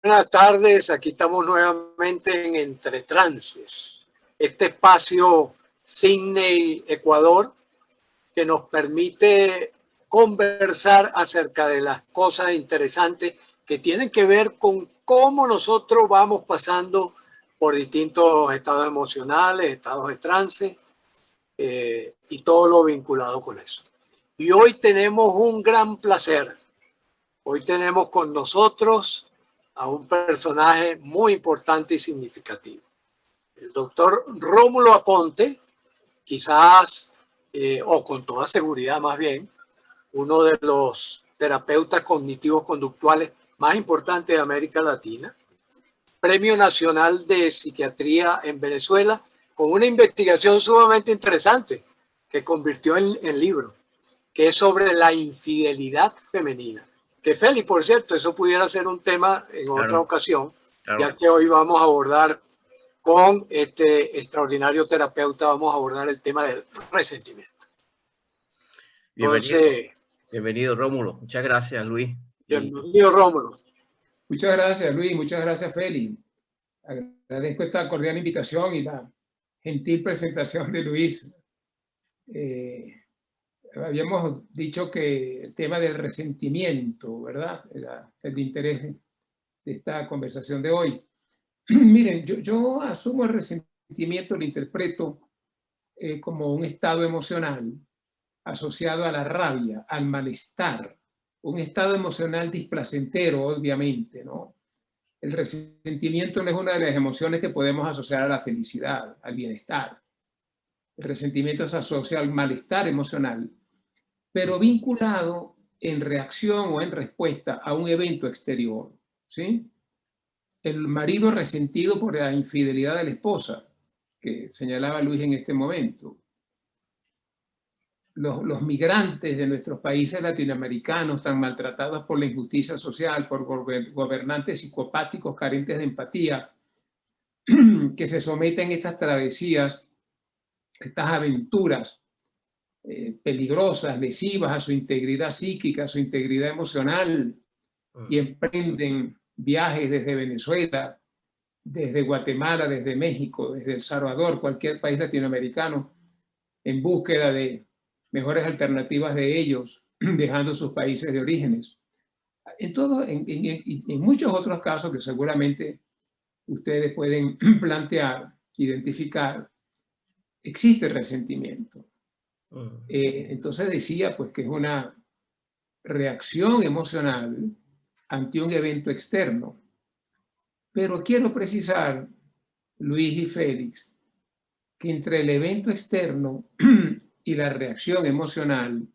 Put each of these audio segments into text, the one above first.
Buenas tardes, aquí estamos nuevamente en Entre Trances, este espacio Sydney, Ecuador, que nos permite conversar acerca de las cosas interesantes que tienen que ver con cómo nosotros vamos pasando por distintos estados emocionales, estados de trance y todo lo vinculado con eso. Y hoy tenemos un gran placer. Hoy tenemos con nosotros a un personaje muy importante y significativo. El doctor Rómulo Aponte, quizás, o con toda seguridad más bien, uno de los terapeutas cognitivos conductuales más importantes de América Latina, Premio Nacional de Psiquiatría en Venezuela, con una investigación sumamente interesante que convirtió en libro, que es sobre la infidelidad femenina. Que Félix, por cierto, eso pudiera ser un tema en otra ocasión, ya que hoy vamos a abordar con este extraordinario terapeuta, vamos a abordar el tema del resentimiento. Bienvenido, Rómulo. Muchas gracias, Luis. Bienvenido, Rómulo. Muchas gracias, Luis. Muchas gracias, Félix. Agradezco esta cordial invitación y la gentil presentación de Luis. Habíamos dicho que el tema del resentimiento, ¿verdad? Era el de interés de esta conversación de hoy. Miren, yo asumo el resentimiento, lo interpreto como un estado emocional asociado a la rabia, al malestar, un estado emocional displacentero, obviamente, ¿no? El resentimiento no es una de las emociones que podemos asociar a la felicidad, al bienestar. El resentimiento se asocia al malestar emocional, pero vinculado en reacción o en respuesta a un evento exterior, ¿sí? El marido resentido por la infidelidad de la esposa, que señalaba Luis en este momento. Los migrantes de nuestros países latinoamericanos tan maltratados por la injusticia social, por gobernantes psicopáticos carentes de empatía, que se someten a estas travesías, estas aventuras peligrosas, lesivas a su integridad psíquica, a su integridad emocional, y emprenden viajes desde Venezuela, desde Guatemala, desde México, desde El Salvador, cualquier país latinoamericano, en búsqueda de mejores alternativas de ellos, dejando sus países de orígenes. En muchos otros casos que seguramente ustedes pueden plantear, identificar, existe resentimiento. Entonces decía pues que es una reacción emocional ante un evento externo. Pero quiero precisar, Luis y Félix, que entre el evento externo y la reacción emocional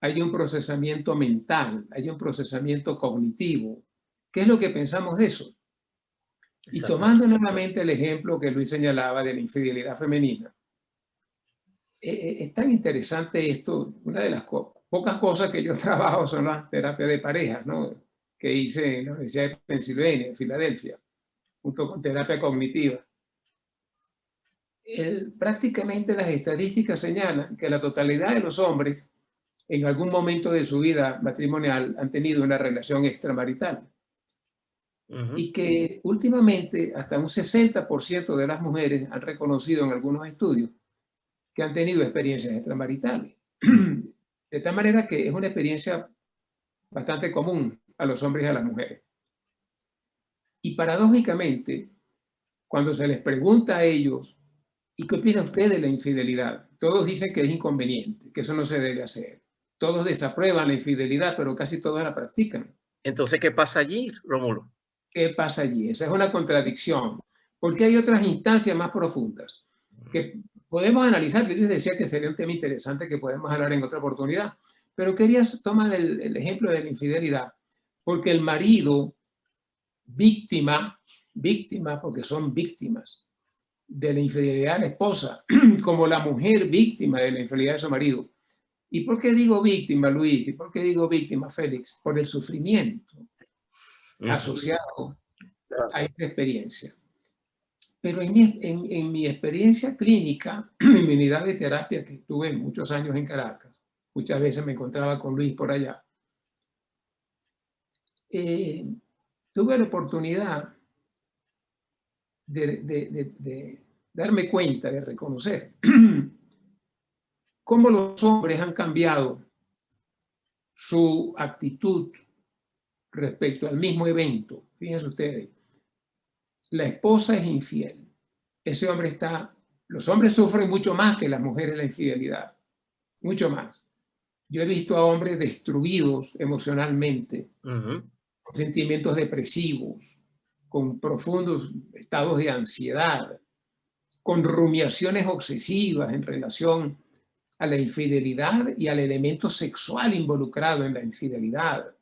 hay un procesamiento mental, hay un procesamiento cognitivo. ¿Qué es lo que pensamos de eso? Y tomando nuevamente el ejemplo que Luis señalaba de la infidelidad femenina, es tan interesante esto. Una de las pocas cosas que yo trabajo son las terapias de parejas, ¿no? Que hice en la Universidad de Pensilvania, en Filadelfia, junto con terapia cognitiva. Prácticamente las estadísticas señalan que la totalidad de los hombres en algún momento de su vida matrimonial han tenido una relación extramarital. Y que últimamente hasta un 60% de las mujeres han reconocido en algunos estudios que han tenido experiencias extramaritales. De tal manera que es una experiencia bastante común a los hombres y a las mujeres. Y paradójicamente, cuando se les pregunta a ellos, ¿y qué opina usted de la infidelidad? Todos dicen que es inconveniente, que eso no se debe hacer. Todos desaprueban la infidelidad, pero casi todos la practican. Entonces, ¿qué pasa allí, Rómulo? ¿Qué pasa allí? Esa es una contradicción, porque hay otras instancias más profundas que podemos analizar. Yo les decía que sería un tema interesante que podemos hablar en otra oportunidad, pero quería tomar el ejemplo de la infidelidad, porque el marido, víctima, porque son víctimas de la infidelidad de la esposa, como la mujer víctima de la infidelidad de su marido. ¿Y por qué digo víctima, Luis? ¿Y por qué digo víctima, Félix? Por el sufrimiento asociado a esta experiencia. Pero en mi experiencia clínica, en mi unidad de terapia que tuve muchos años en Caracas, muchas veces me encontraba con Luis por allá. Tuve la oportunidad de darme cuenta, de reconocer cómo los hombres han cambiado su actitud respecto al mismo evento. Fíjense ustedes, la esposa es infiel. Ese hombre está, los hombres sufren mucho más que las mujeres la infidelidad, mucho más. Yo he visto a hombres destruidos emocionalmente, con sentimientos depresivos, con profundos estados de ansiedad, con rumiaciones obsesivas en relación a la infidelidad y al elemento sexual involucrado en la infidelidad.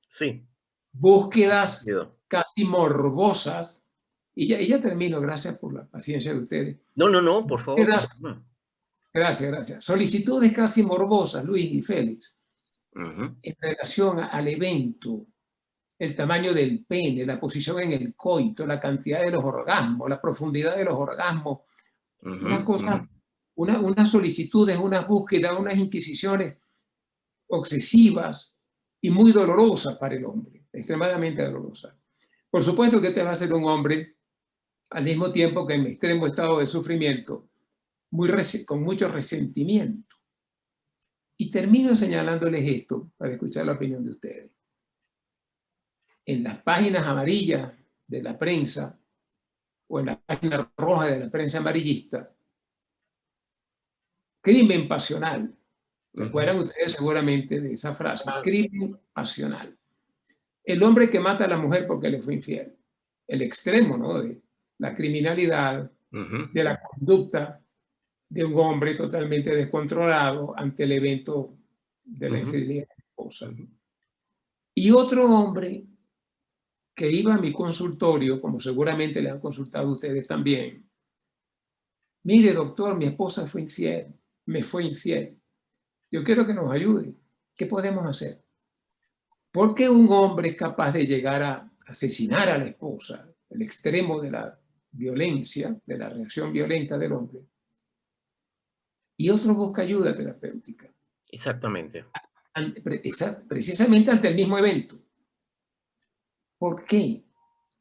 Sí. Búsquedas casi morbosas. Y ya termino, gracias por la paciencia de ustedes. No, por favor. Gracias. Solicitudes casi morbosas, Luis y Félix, en relación al evento, el tamaño del pene, la posición en el coito, la cantidad de los orgasmos, la profundidad de los orgasmos, unas cosas, unas solicitudes, unas búsquedas, unas inquisiciones obsesivas y muy dolorosas para el hombre, extremadamente dolorosas. Por supuesto que este va a ser un hombre, al mismo tiempo que en extremo estado de sufrimiento, con mucho resentimiento. Y termino señalándoles esto para escuchar la opinión de ustedes. En las páginas amarillas de la prensa o en las páginas rojas de la prensa amarillista, crimen pasional. ¿Recuerdan ustedes seguramente de esa frase? Crimen pasional. El hombre que mata a la mujer porque le fue infiel. El extremo, ¿no? De la criminalidad, de la conducta de un hombre totalmente descontrolado ante el evento de la infidelidad de la esposa. Y otro hombre que iba a mi consultorio, como seguramente le han consultado a ustedes también. Mire, doctor, mi esposa fue infiel, me fue infiel. Yo quiero que nos ayude. ¿Qué podemos hacer? ¿Por qué un hombre es capaz de llegar a asesinar a la esposa, el extremo de la violencia, de la reacción violenta del hombre? Y otro busca ayuda terapéutica. Exactamente. Precisamente ante el mismo evento. ¿Por qué?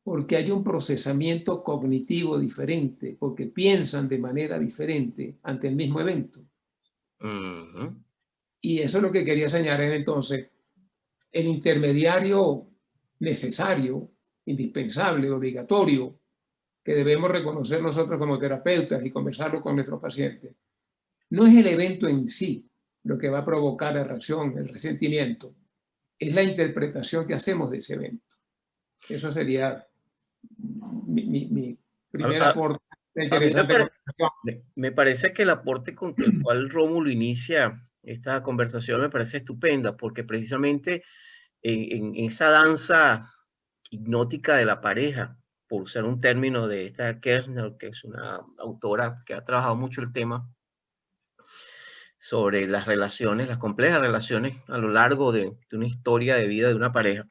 Porque hay un procesamiento cognitivo diferente, porque piensan de manera diferente ante el mismo evento. Y eso es lo que quería señalar entonces. El intermediario necesario, indispensable, obligatorio, que debemos reconocer nosotros como terapeutas y conversarlo con nuestros pacientes, no es el evento en sí lo que va a provocar la reacción, el resentimiento, es la interpretación que hacemos de ese evento. Eso sería mi primer aporte. Me parece que el aporte con el cual Rómulo inicia esta conversación me parece estupenda, porque precisamente en esa danza hipnótica de la pareja, por usar un término de esta Kersner, que es una autora que ha trabajado mucho el tema sobre las relaciones, las complejas relaciones a lo largo de una historia de vida de una pareja.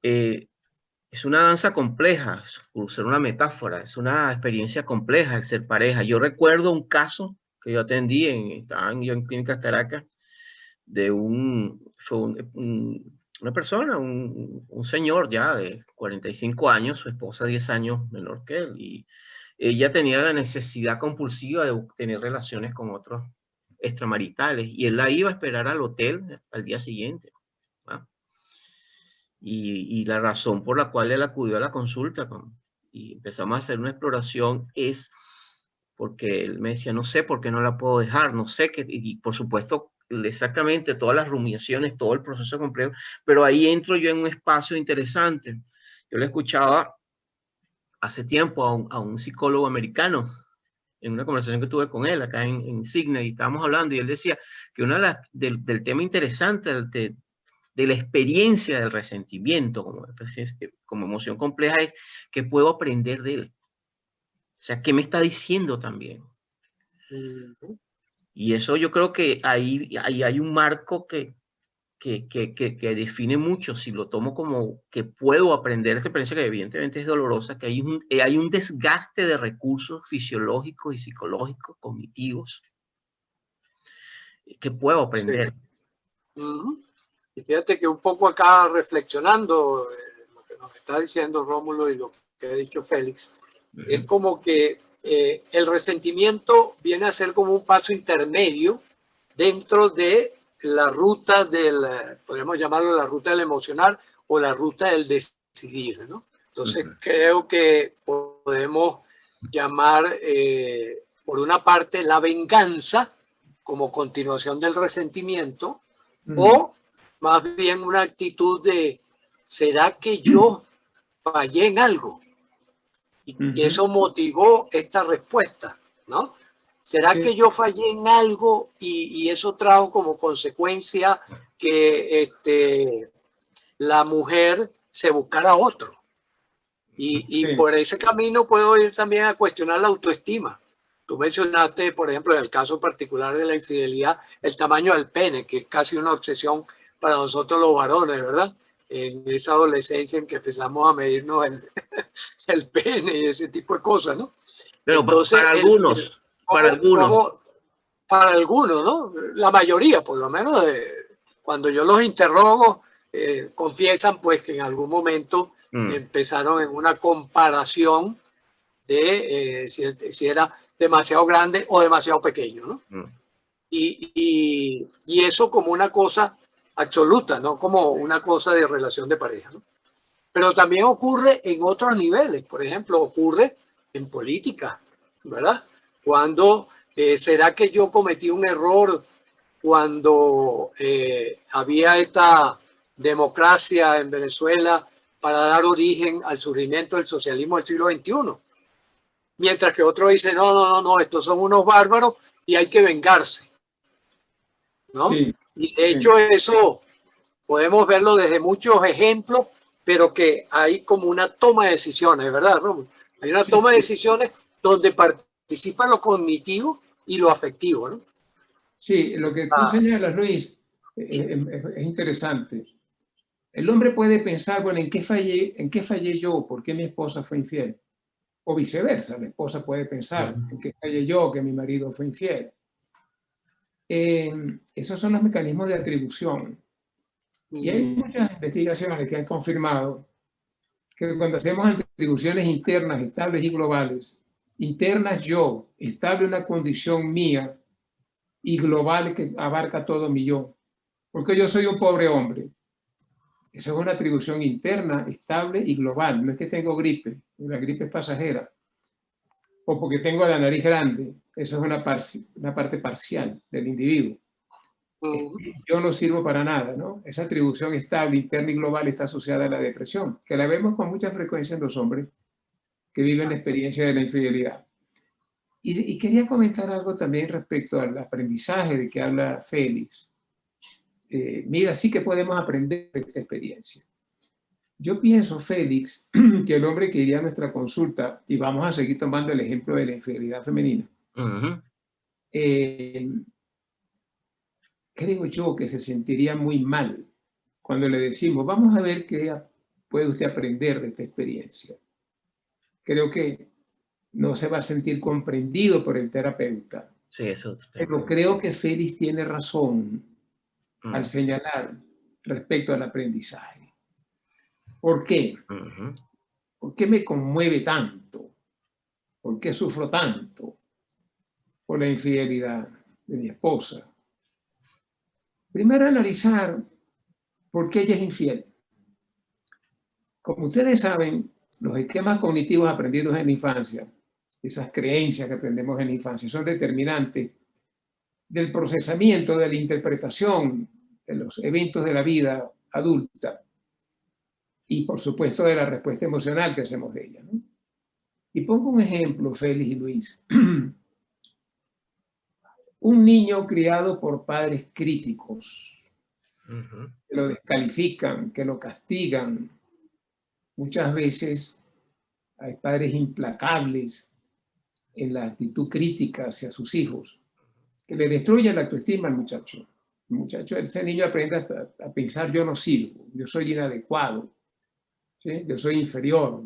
Es una danza compleja, por ser una metáfora, es una experiencia compleja el ser pareja. Yo recuerdo un caso que yo atendí, estaba yo en Clínicas Caracas, de una persona, un señor ya de 45 años, su esposa 10 años menor que él, y ella tenía la necesidad compulsiva de tener relaciones con otros extramaritales, y él la iba a esperar al hotel al día siguiente. Y la razón por la cual él acudió a la consulta y empezamos a hacer una exploración es porque él me decía, no sé por qué no la puedo dejar, no sé qué, y por supuesto, exactamente todas las rumiaciones, todo el proceso complejo, pero ahí entro yo en un espacio interesante. Yo le escuchaba hace tiempo a un psicólogo americano, en una conversación que tuve con él acá en Sydney, y estábamos hablando, y él decía que del tema interesante de la experiencia del resentimiento como emoción compleja es que puedo aprender de él. O sea, ¿qué me está diciendo también? Y eso yo creo que ahí hay un marco que define mucho, si lo tomo como que puedo aprender esta experiencia que evidentemente es dolorosa, que hay un desgaste de recursos fisiológicos y psicológicos, cognitivos, ¿Qué puedo aprender? Sí. Y fíjate que un poco acá reflexionando lo que nos está diciendo Rómulo y lo que ha dicho Félix, es como que el resentimiento viene a ser como un paso intermedio dentro de la ruta del, podríamos llamarlo la ruta del emocional o la ruta del decidir, ¿no? Entonces creo que podemos llamar por una parte la venganza como continuación del resentimiento o más bien una actitud de ¿será que yo fallé en algo? Y que eso motivó esta respuesta, ¿no? ¿Será que yo fallé en algo y eso trajo como consecuencia que la mujer se buscara otro? Y por ese camino puedo ir también a cuestionar la autoestima. Tú mencionaste, por ejemplo, en el caso particular de la infidelidad, el tamaño del pene, que es casi una obsesión para nosotros los varones, ¿verdad? En esa adolescencia en que empezamos a medirnos el pene y ese tipo de cosas, ¿no? Pero entonces, para algunos, ¿no? La mayoría, por lo menos, cuando yo los interrogo, confiesan pues que en algún momento empezaron en una comparación de si era demasiado grande o demasiado pequeño, ¿no? Y eso como una cosa absoluta, no como una cosa de relación de pareja, ¿no? Pero también ocurre en otros niveles, por ejemplo, ocurre en política, ¿verdad? Cuando será que yo cometí un error cuando había esta democracia en Venezuela para dar origen al surgimiento del socialismo del siglo XXI. Mientras que otro dice, no, estos son unos bárbaros y hay que vengarse, ¿no? Sí, y de hecho eso podemos verlo desde muchos ejemplos, pero que hay como una toma de decisiones, ¿verdad, Rómulo? Hay una toma de decisiones donde participa lo cognitivo y lo afectivo, ¿no? Sí, lo que tú señalas, Luis, es interesante. El hombre puede pensar, bueno, ¿en qué fallé yo? ¿Por qué mi esposa fue infiel? O viceversa, la esposa puede pensar, ¿en qué fallé yo que mi marido fue infiel? Esos son los mecanismos de atribución. Y hay muchas investigaciones que han confirmado que cuando hacemos atribuciones internas, estables y globales, internas yo, estable una condición mía y global que abarca todo mi yo, porque yo soy un pobre hombre. Esa es una atribución interna, estable y global. No es que tengo gripe, la gripe es pasajera. O porque tengo la nariz grande. Eso es una parte parcial del individuo. Yo no sirvo para nada, ¿no? Esa atribución estable, interna y global está asociada a la depresión, que la vemos con mucha frecuencia en los hombres que viven la experiencia de la infidelidad. Y quería comentar algo también respecto al aprendizaje de que habla Félix. Mira, sí que podemos aprender de esta experiencia. Yo pienso, Félix, que el hombre que iría a nuestra consulta, y vamos a seguir tomando el ejemplo de la infidelidad femenina, creo yo que se sentiría muy mal cuando le decimos, vamos a ver qué puede usted aprender de esta experiencia. Creo que no se va a sentir comprendido por el terapeuta. Sí, eso. Pero creo que Félix tiene razón al señalar respecto al aprendizaje. ¿Por qué? ¿Por qué me conmueve tanto? ¿Por qué sufro tanto por la infidelidad de mi esposa? Primero, analizar por qué ella es infiel. Como ustedes saben, los esquemas cognitivos aprendidos en la infancia, esas creencias que aprendemos en la infancia, son determinantes del procesamiento, de la interpretación de los eventos de la vida adulta y, por supuesto, de la respuesta emocional que hacemos de ella, ¿no? Y pongo un ejemplo, Félix y Luis. Un niño criado por padres críticos, que lo descalifican, que lo castigan. Muchas veces hay padres implacables en la actitud crítica hacia sus hijos, que le destruyen la autoestima al muchacho. El muchacho, ese niño aprende a pensar, yo no sirvo, yo soy inadecuado, ¿sí? Yo soy inferior.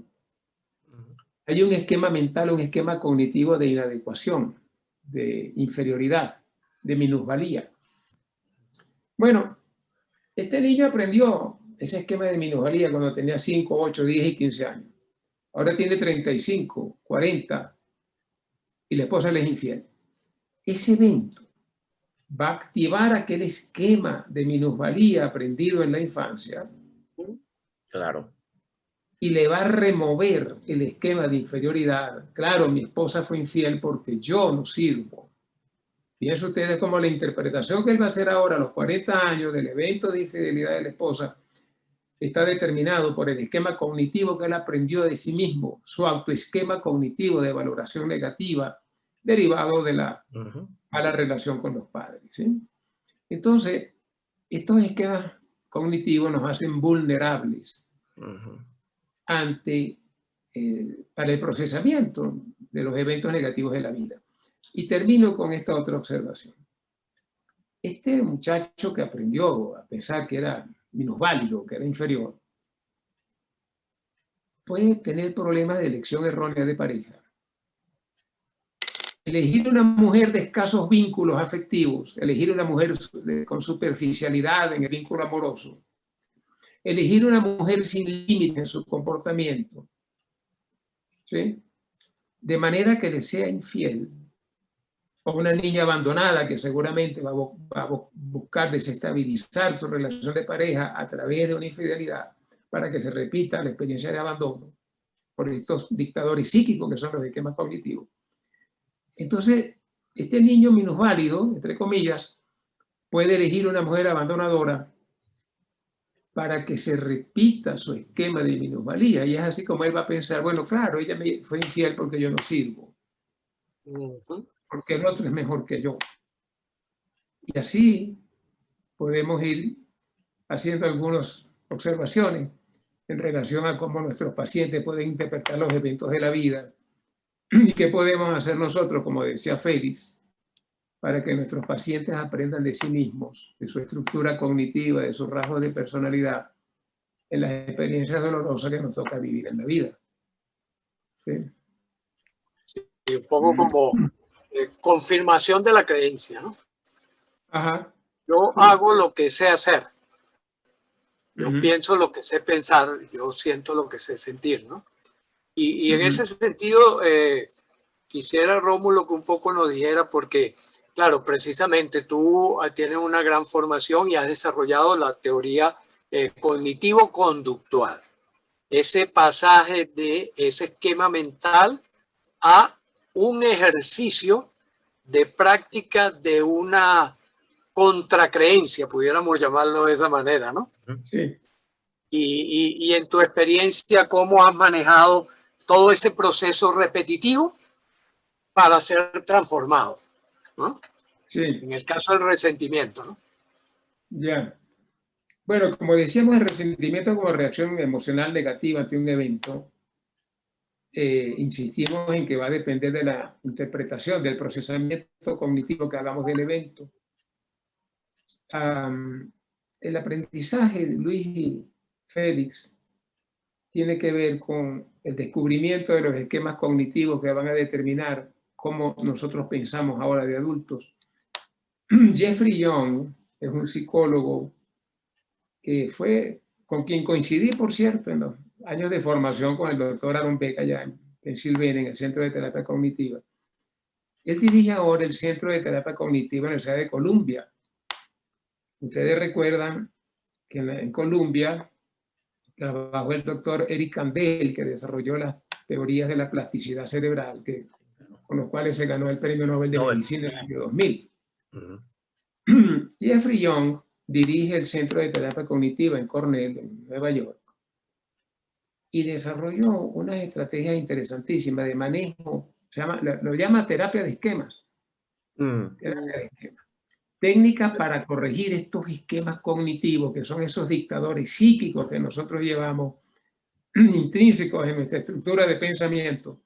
Hay un esquema mental, un esquema cognitivo de inadecuación, de inferioridad, de minusvalía. Bueno, este niño aprendió ese esquema de minusvalía cuando tenía 5, 8, 10 y 15 años. Ahora tiene 35, 40 y la esposa le es infiel. Ese evento va a activar aquel esquema de minusvalía aprendido en la infancia. Claro. Y le va a remover el esquema de inferioridad. Claro, mi esposa fue infiel porque yo no sirvo. Piensen ustedes como la interpretación que él va a hacer ahora a los 40 años del evento de infidelidad de la esposa está determinado por el esquema cognitivo que él aprendió de sí mismo, su autoesquema cognitivo de valoración negativa derivado de la mala relación con los padres, ¿sí? Entonces, estos esquemas cognitivos nos hacen vulnerables para el procesamiento de los eventos negativos de la vida. Y termino con esta otra observación. Este muchacho que aprendió a pensar que era minusválido, que era inferior, puede tener problemas de elección errónea de pareja. Elegir una mujer de escasos vínculos afectivos, elegir una mujer con superficialidad en el vínculo amoroso, elegir una mujer sin límite en su comportamiento, ¿sí? De manera que le sea infiel, o una niña abandonada que seguramente va a buscar desestabilizar su relación de pareja a través de una infidelidad para que se repita la experiencia de abandono por estos dictadores psíquicos que son los esquemas cognitivos. Entonces, este niño minusválido, entre comillas, puede elegir una mujer abandonadora para que se repita su esquema de minusvalía. Y es así como él va a pensar, bueno, claro, ella me fue infiel porque yo no sirvo. Porque el otro es mejor que yo. Y así podemos ir haciendo algunas observaciones en relación a cómo nuestros pacientes pueden interpretar los eventos de la vida y qué podemos hacer nosotros, como decía Félix, para que nuestros pacientes aprendan de sí mismos, de su estructura cognitiva, de sus rasgos de personalidad, en las experiencias dolorosas que nos toca vivir en la vida. ¿Sí? Sí, un poco como confirmación de la creencia, ¿no? Ajá. Yo hago lo que sé hacer. Yo Uh-huh. pienso lo que sé pensar, yo siento lo que sé sentir, ¿no? Y en ese sentido, quisiera, Rómulo, que un poco nos dijera, porque, claro, precisamente tú tienes una gran formación y has desarrollado la teoría cognitivo-conductual. Ese pasaje de ese esquema mental a un ejercicio de práctica de una contracreencia, pudiéramos llamarlo de esa manera, ¿no? Sí. Y en tu experiencia, ¿cómo has manejado todo ese proceso repetitivo para ser transformado, ¿no? Sí. En el caso del resentimiento, ¿no? Ya. Bueno, como decíamos, el resentimiento como reacción emocional negativa ante un evento, insistimos en que va a depender de la interpretación, del procesamiento cognitivo que hagamos del evento. El aprendizaje de Luis y Félix tiene que ver con el descubrimiento de los esquemas cognitivos que van a determinar cómo nosotros pensamos ahora de adultos. Jeffrey Young es un psicólogo que fue con quien coincidí, por cierto, en los años de formación con el doctor Aaron Beck allá en Pensilvania, en el Centro de Terapia Cognitiva. Él dirige ahora el Centro de Terapia Cognitiva en la Universidad de Columbia. Ustedes recuerdan que en Columbia trabajó el doctor Eric Kandel, que desarrolló las teorías de la plasticidad cerebral, con los cuales se ganó el Premio Nobel de Medicina en el año 2000. Jeffrey Young dirige el Centro de Terapia Cognitiva en Cornell, en Nueva York, y desarrolló unas estrategias interesantísimas de manejo, lo llama terapia de esquemas. Terapia de esquemas. Técnicas para corregir estos esquemas cognitivos, que son esos dictadores psíquicos que nosotros llevamos intrínsecos en nuestra estructura de pensamiento,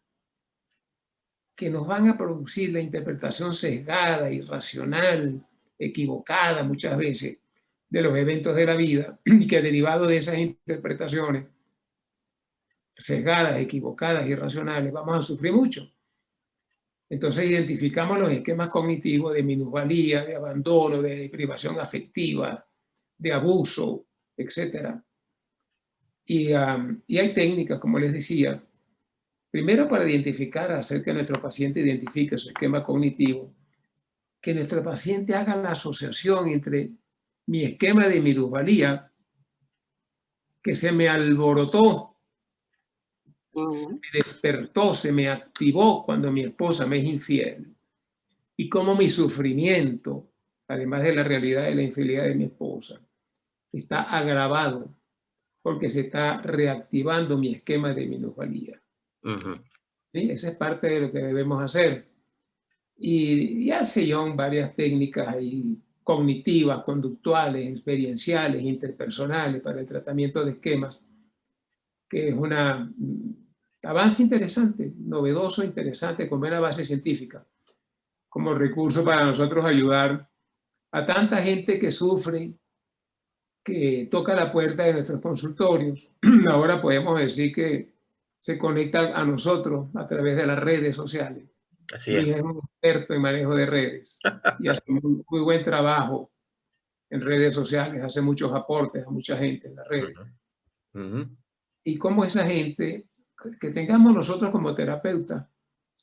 que nos van a producir la interpretación sesgada, irracional, equivocada muchas veces de los eventos de la vida, y que derivado de esas interpretaciones sesgadas, equivocadas, irracionales, vamos a sufrir mucho. Entonces identificamos los esquemas cognitivos de minusvalía, de abandono, de deprivación afectiva, de abuso, etc. Y hay técnicas, como les decía, primero para identificar, hacer que nuestro paciente identifique su esquema cognitivo, que nuestro paciente haga la asociación entre mi esquema de minusvalía, que se me alborotó, se me despertó, se me activó cuando mi esposa me es infiel, y cómo mi sufrimiento, además de la realidad de la infidelidad de mi esposa, está agravado porque se está reactivando mi esquema de minusvalía. ¿Sí? Esa es parte de lo que debemos hacer. Y hace Jung varias técnicas ahí cognitivas, conductuales, experienciales, interpersonales para el tratamiento de esquemas, que es un avance interesante, novedoso, interesante, con buena base científica, como recurso para nosotros ayudar a tanta gente que sufre, que toca la puerta de nuestros consultorios. Ahora podemos decir que se conectan a nosotros a través de las redes sociales. Así Luis es. es un experto en manejo de redes y hace muy buen trabajo en redes sociales, hace muchos aportes a mucha gente en las redes. Y cómo esa gente, que tengamos nosotros como terapeutas,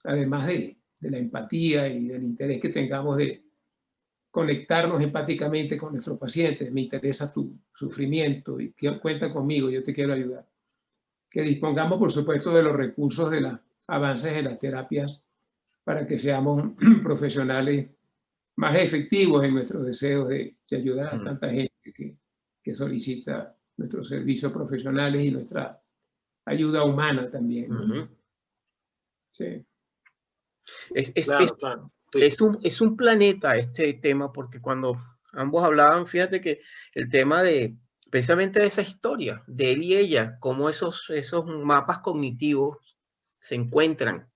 además de la empatía y del interés que tengamos de conectarnos empáticamente con nuestros pacientes, me interesa tu sufrimiento y cuenta conmigo, yo te quiero ayudar. Que dispongamos, por supuesto, de los recursos de los avances en las terapias para que seamos profesionales más efectivos en nuestros deseos de ayudar a tanta gente que solicita nuestros servicios profesionales y nuestra ayuda humana también. Sí. Claro. Sí. Es un planeta este tema, porque cuando ambos hablaban, fíjate que el tema de precisamente de esa historia, de él y ella, cómo esos mapas cognitivos se encuentran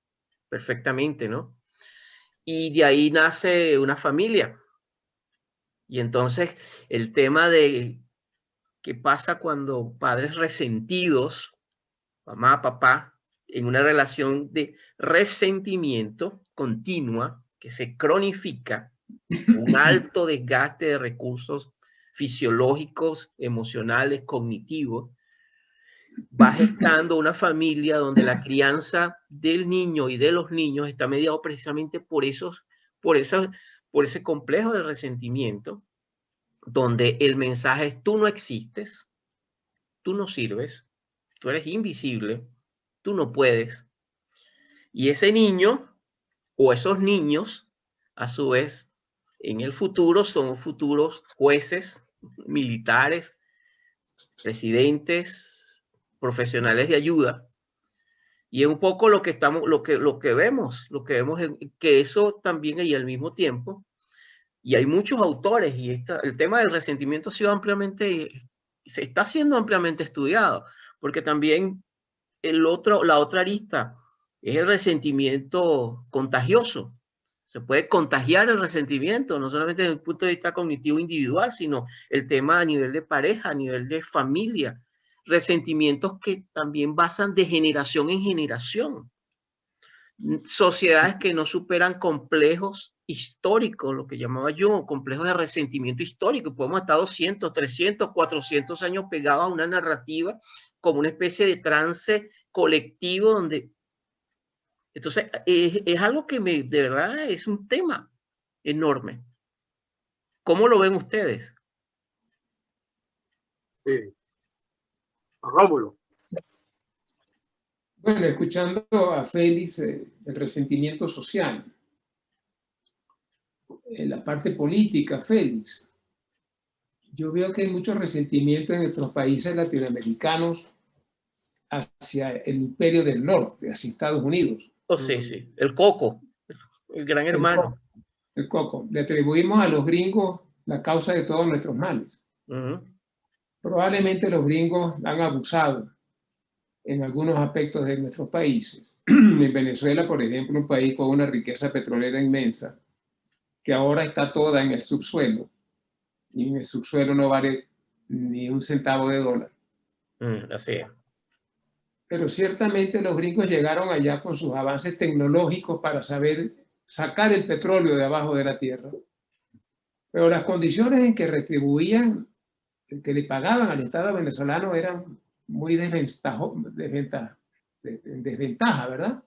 perfectamente, ¿no? Y de ahí nace una familia. Y entonces el tema de qué pasa cuando padres resentidos, mamá, papá, en una relación de resentimiento continua que se cronifica, un alto desgaste de recursos fisiológicos, emocionales, cognitivos, va gestando una familia donde la crianza del niño y de los niños está mediado precisamente por ese complejo de resentimiento, donde el mensaje es: tú no existes, tú no sirves, tú eres invisible, tú no puedes. Y ese niño o esos niños, a su vez, en el futuro son futuros jueces, militares, presidentes, profesionales de ayuda. Y es un poco lo que vemos es que eso también, y al mismo tiempo, y hay muchos autores, y el tema del resentimiento ha sido se está siendo ampliamente estudiado, porque también la otra arista es el resentimiento contagioso. Se puede contagiar el resentimiento, no solamente desde el punto de vista cognitivo individual, sino el tema a nivel de pareja, a nivel de familia. Resentimientos que también basan de generación en generación. Sociedades que no superan complejos históricos, lo que llamaba yo, complejos de resentimiento histórico. Podemos estar 200, 300, 400 años pegados a una narrativa como una especie de trance colectivo donde... Entonces, es algo que de verdad es un tema enorme. ¿Cómo lo ven ustedes? Sí. Rómulo. Bueno, escuchando a Félix, el resentimiento social, la parte política, Félix, yo veo que hay mucho resentimiento en nuestros países latinoamericanos hacia el imperio del norte, hacia Estados Unidos. Oh, sí. El coco, el gran hermano. El coco. Le atribuimos a los gringos la causa de todos nuestros males. Probablemente los gringos han abusado en algunos aspectos de nuestros países. En Venezuela, por ejemplo, un país con una riqueza petrolera inmensa, que ahora está toda en el subsuelo, y en el subsuelo no vale ni un centavo de dólar. Así es. pero ciertamente los gringos llegaron allá con sus avances tecnológicos para saber sacar el petróleo de abajo de la tierra. Pero las condiciones en que retribuían, que le pagaban al Estado venezolano eran muy desventaja, ¿verdad?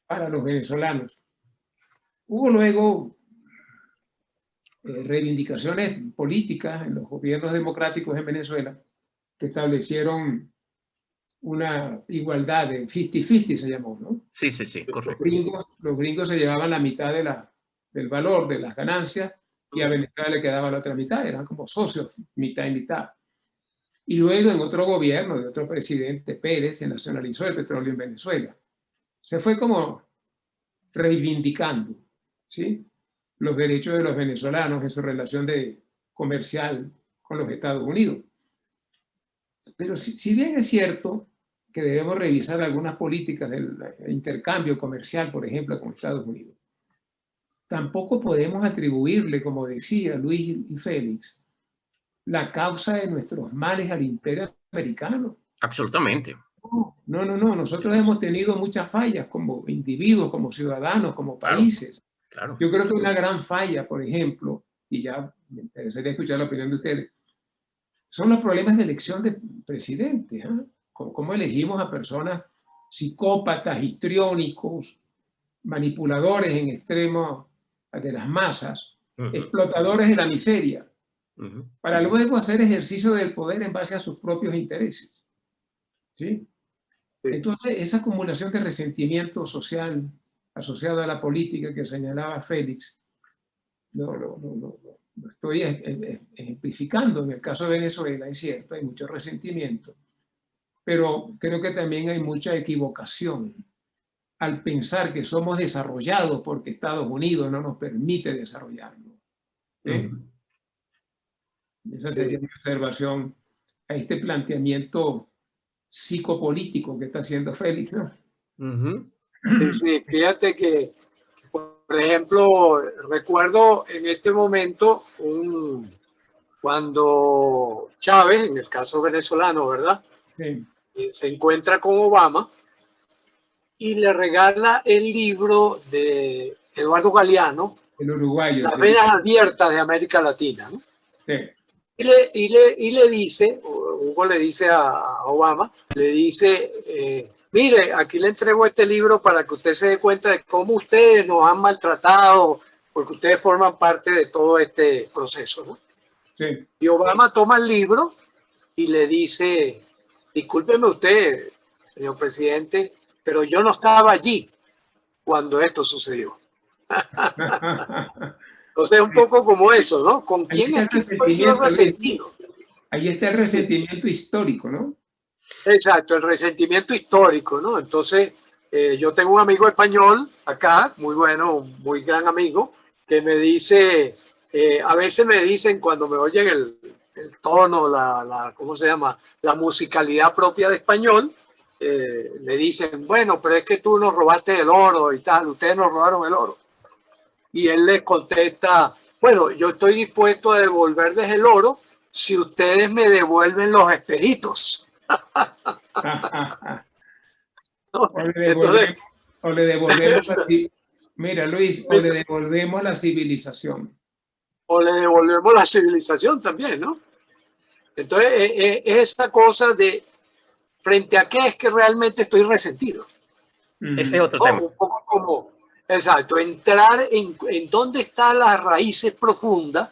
Para los venezolanos. Hubo luego reivindicaciones políticas en los gobiernos democráticos en Venezuela que establecieron una igualdad de 50-50, se llamó, ¿no? Sí, sí, sí, correcto. Los gringos se llevaban la mitad del valor de las ganancias y a Venezuela le quedaba la otra mitad, eran como socios, mitad y mitad. Y luego en otro gobierno de otro presidente, Pérez, se nacionalizó el petróleo en Venezuela. Se fue como reivindicando, ¿sí?, los derechos de los venezolanos en su relación comercial con los Estados Unidos. Pero si bien es cierto que debemos revisar algunas políticas del intercambio comercial, por ejemplo, con Estados Unidos, tampoco podemos atribuirle, como decía Luis y Félix, la causa de nuestros males al imperio americano. Absolutamente. No. Nosotros hemos tenido muchas fallas como individuos, como ciudadanos, como países. Claro. Yo creo que una gran falla, por ejemplo, y ya me interesaría escuchar la opinión de ustedes, son los problemas de elección de presidentes. ¿Cómo elegimos a personas psicópatas, histriónicos, manipuladores en extremo de las masas, explotadores de la miseria, para luego hacer ejercicio del poder en base a sus propios intereses? ¿Sí? Entonces, esa acumulación de resentimiento social asociado a la política que señalaba Félix, lo estoy ejemplificando. En el caso de Venezuela, es cierto, hay mucho resentimiento, pero creo que también hay mucha equivocación al pensar que somos desarrollados porque Estados Unidos no nos permite desarrollarnos. ¿Sí? Esa sería mi observación a este planteamiento psicopolítico que está haciendo Félix, ¿no? Sí, fíjate que, por ejemplo, recuerdo en este momento cuando Chávez, en el caso venezolano, ¿verdad? Sí. Se encuentra con Obama y le regala el libro de Eduardo Galeano, el uruguayo, Las venas abiertas de América Latina, ¿no? Sí. Y le dice, Hugo le dice a Obama, le dice, mire, aquí le entrego este libro para que usted se dé cuenta de cómo ustedes nos han maltratado, porque ustedes forman parte de todo este proceso, ¿no? Sí. Y Obama toma el libro y le dice, discúlpeme usted, señor presidente, pero yo no estaba allí cuando esto sucedió. Entonces es un poco como eso, ¿no? ¿Con quién es que estoy yo resentido? Ahí está el resentimiento histórico, ¿no? Exacto, el resentimiento histórico, ¿no? Entonces, yo tengo un amigo español acá, muy bueno, muy gran amigo, que me dice, a veces me dicen cuando me oyen el tono, ¿cómo se llama? La musicalidad propia de español, me dicen, bueno, pero es que tú nos robaste el oro y tal, ustedes nos robaron el oro. Y él les contesta, bueno, yo estoy dispuesto a devolverles el oro si ustedes me devuelven los espejitos. O le devolvemos mira, Luis, o le devolvemos la civilización. O le devolvemos la civilización también, ¿no? Entonces, esa cosa de frente a qué es que realmente estoy resentido. Ese es otro tema. Un poco como, exacto, entrar en dónde están las raíces profundas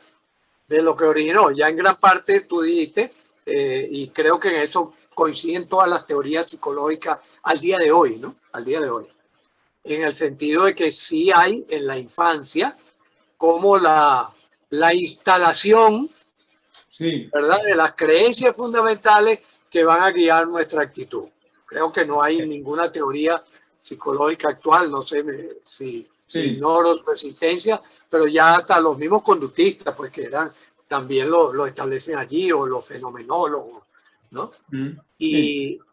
de lo que originó. Ya en gran parte tú dijiste, y creo que en eso coinciden todas las teorías psicológicas al día de hoy, ¿no? Al día de hoy. En el sentido de que sí hay en la infancia como la instalación, sí, ¿verdad?, de las creencias fundamentales que van a guiar nuestra actitud. Creo que no hay ninguna teoría psicológica actual, no sé si ignoro su existencia, pero ya hasta los mismos conductistas, pues que también lo establecen allí, o los fenomenólogos, ¿no?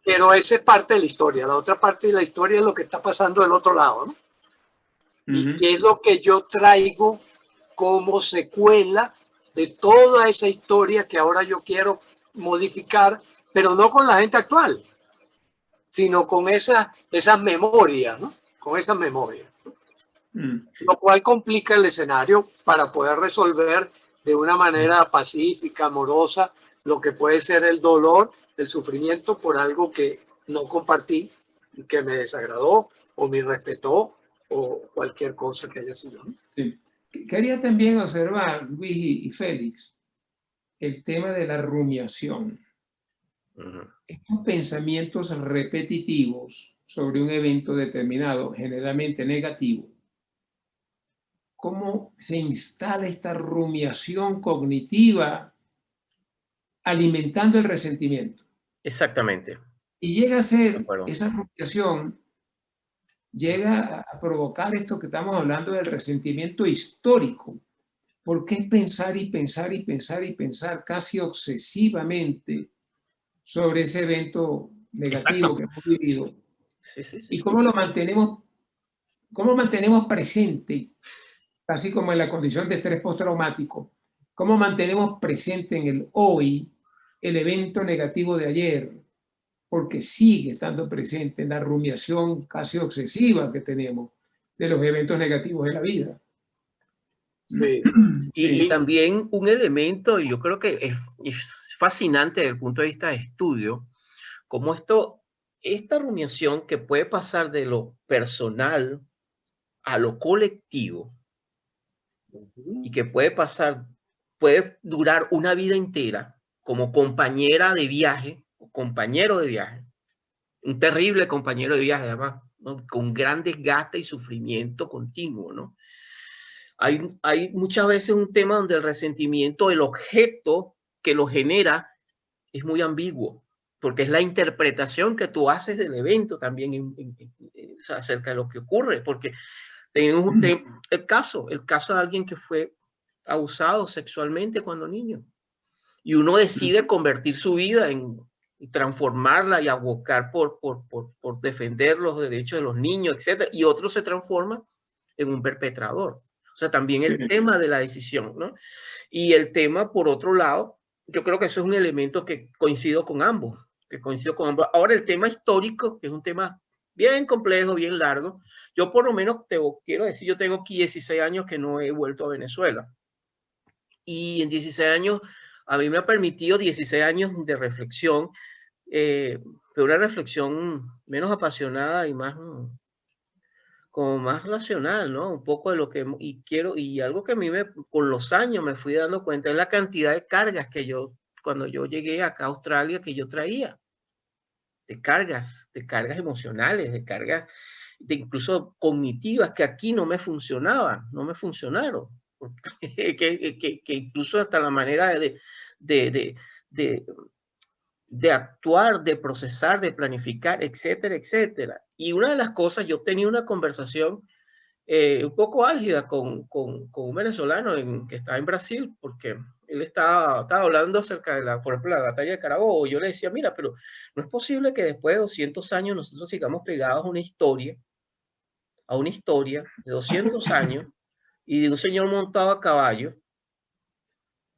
Pero esa es parte de la historia. La otra parte de la historia es lo que está pasando del otro lado, ¿no? Y qué es lo que yo traigo como secuela de toda esa historia que ahora yo quiero modificar, pero no con la gente actual, sino con esas memorias, ¿no? Con esas memorias. Lo cual complica el escenario para poder resolver de una manera pacífica, amorosa, lo que puede ser el dolor, el sufrimiento por algo que no compartí, que me desagradó o me respetó o cualquier cosa que haya sido, ¿no? Sí. Quería también observar, Luis y Félix, el tema de la rumiación. Estos pensamientos repetitivos sobre un evento determinado, generalmente negativo, ¿cómo se instala esta rumiación cognitiva alimentando el resentimiento? Exactamente. Y llega a ser, esa rumiación llega a provocar esto que estamos hablando del resentimiento histórico, porque es pensar y pensar y pensar y pensar casi obsesivamente sobre ese evento negativo que hemos vivido. Y cómo lo mantenemos, presente, así como en la condición de estrés postraumático, cómo mantenemos presente en el hoy el evento negativo de ayer, porque sigue estando presente en la rumiación casi obsesiva que tenemos de los eventos negativos de la vida. Sí. Y también un elemento, y yo creo que es fascinante desde el punto de vista de estudio, como esta rumiación que puede pasar de lo personal a lo colectivo, y que puede durar una vida entera como compañera de viaje, o compañero de viaje, un terrible compañero de viaje, además, ¿no? Con gran desgaste y sufrimiento continuo, ¿no? Hay muchas veces un tema donde el resentimiento, el objeto que lo genera, es muy ambiguo, porque es la interpretación que tú haces del evento también acerca de lo que ocurre, porque tenemos el caso de alguien que fue abusado sexualmente cuando niño, y uno decide convertir su vida y transformarla y abocar por defender los derechos de los niños, etc. Y otro se transforma en un perpetrador. O sea, también el tema de la decisión, ¿no? Y el tema, por otro lado, yo creo que eso es un elemento que coincido con ambos. Ahora, el tema histórico, que es un tema bien complejo, bien largo. Yo por lo menos quiero decir, yo tengo aquí 16 años que no he vuelto a Venezuela. Y en 16 años, a mí me ha permitido 16 años de reflexión, pero una reflexión menos apasionada y como más racional, ¿no? Un poco de lo que quiero, y algo que a mí con los años me fui dando cuenta es la cantidad de cargas que cuando yo llegué acá a Australia, que yo traía, de cargas emocionales, de cargas incluso cognitivas que aquí no me funcionaban, no me funcionaron, que incluso hasta la manera de actuar, de procesar, de planificar, etcétera, etcétera. Y una de las cosas, yo tenía una conversación un poco álgida con un venezolano que estaba en Brasil, porque él estaba hablando acerca de por ejemplo, la batalla de Carabobo. Yo le decía, mira, pero no es posible que después de 200 años nosotros sigamos pegados a una historia de 200 años y de un señor montado a caballo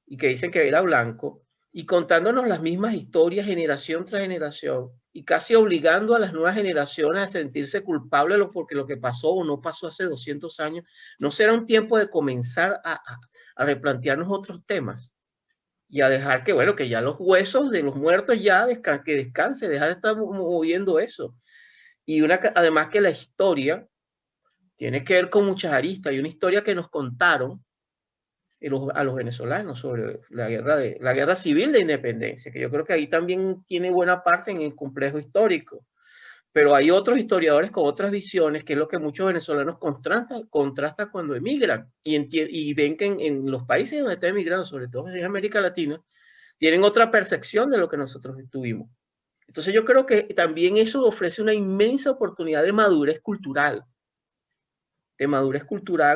y que dicen que era blanco, y contándonos las mismas historias generación tras generación, y casi obligando a las nuevas generaciones a sentirse culpables porque lo que pasó o no pasó hace 200 años. ¿No será un tiempo de comenzar a replantearnos otros temas? Y a dejar que, bueno, que ya los huesos de los muertos ya que descanse, dejar de estar moviendo eso. Y además que la historia tiene que ver con muchas aristas. Hay una historia que nos contaron a los venezolanos sobre la guerra civil de independencia, que yo creo que ahí también tiene buena parte en el complejo histórico. Pero hay otros historiadores con otras visiones, que es lo que muchos venezolanos contrastan cuando emigran y ven que en los países donde están emigrando, sobre todo en América Latina, tienen otra percepción de lo que nosotros tuvimos. Entonces yo creo que también eso ofrece una inmensa oportunidad de madurez cultural,